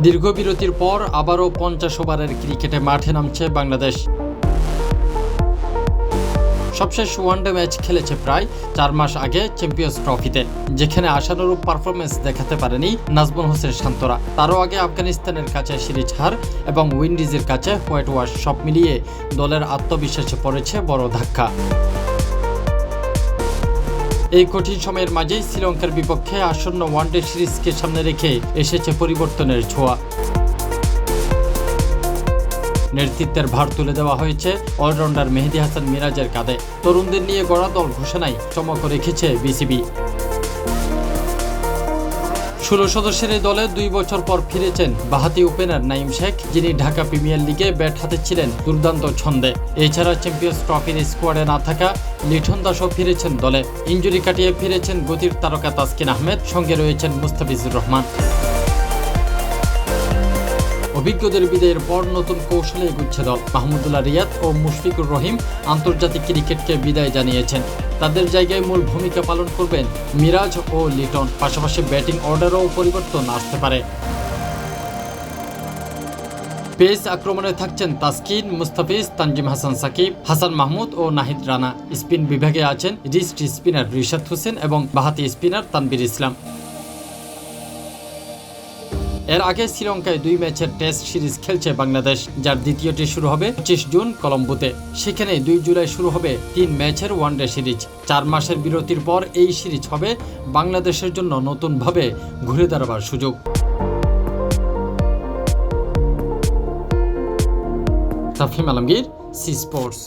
দীর্ঘ বিরতির পর আবারও 50 ওভারের ক্রিকেটে মাঠে নামছে বাংলাদেশ। সবশেষ ওয়ানডে ম্যাচ খেলেছে প্রায় 4 মাস আগে চ্যাম্পিয়ন্স ট্রফিতে, যেখানে আশানুরূপ পারফরমেন্স দেখাতে পারেনি নাজমুল হোসেন শান্তরা। তারও আগে আফগানিস্তানের কাছে সিরিজ হার এবং উইন্ডিজের কাছে হোয়াইট ওয়াশ, সব মিলিয়ে দলের আত্মবিশ্বাসে পড়েছে বড় ধাক্কা। এই কঠিন সময়ের মাঝেই শ্রীলঙ্কার বিপক্ষে আসন্ন ওয়ানডে সিরিজকে সামনে রেখে এসেছে পরিবর্তনের ছোঁয়া। নেতৃত্বের ভার তুলে দেওয়া হয়েছে অলরাউন্ডার মেহেদী হাসান মিরাজের কাঁধে। তরুণদের নিয়ে গড়া দল ঘোষণায় চমক রেখেছে বিসিবি। 16 সদস্যের এই দলে 2 বছর পর ফিরেছেন বাঁহাতি ওপেনার নাঈম শেখ, যিনি ঢাকা প্রিমিয়ার লিগে ব্যাট হাতে ছিলেন দুর্দান্ত ছন্দে। এছাড়া চ্যাম্পিয়ন্স ট্রফির স্কোয়াডে না থাকা লিটন দাসও ফিরেছেন দলে। ইনজুরি কাটিয়ে ফিরেছেন গতির তারকা তাসকিন আহমেদ, সঙ্গে রয়েছেন মুস্তাফিজুর রহমান। অভিজ্ঞদের বিদায়ের পর নতুন কৌশলে এগুচ্ছে দল। মাহমুদুল্লাহ রিয়াদ ও মুশফিকুর রহিম আন্তর্জাতিক ক্রিকেটকে বিদায় জানিয়েছেন। তাদের জায়গায় মূল ভূমিকা পালন করবেন মিরাজ ও লিটন। পাশাপাশি ব্যাটিং অর্ডারও পরিবর্তন আসতে পারে। পেস আক্রমণে থাকছেন তাসকিন, মুস্তাফিজ, তানজিম হাসান সাকিব, হাসান মাহমুদ ও নাহিদ রানা। স্পিন বিভাগে আছেন রিস্ট স্পিনার রিশাদ হোসেন এবং বাঁহাতি স্পিনার তানভীর ইসলাম। এর আগে শ্রীলঙ্কায় 2 ম্যাচের টেস্ট সিরিজ খেলছে বাংলাদেশ, যার দ্বিতীয়টি শুরু হবে 25 জুন কলম্বোতে। সেখানে 2 জুলাই শুরু হবে 3 ম্যাচের ওয়ানডে সিরিজ। 4 মাসের বিরতির পর এই সিরিজ হবে বাংলাদেশের জন্য নতুনভাবে ঘুরে দাঁড়াবার সুযোগ। তাফহিম আলমগীর, সি স্পোর্টস।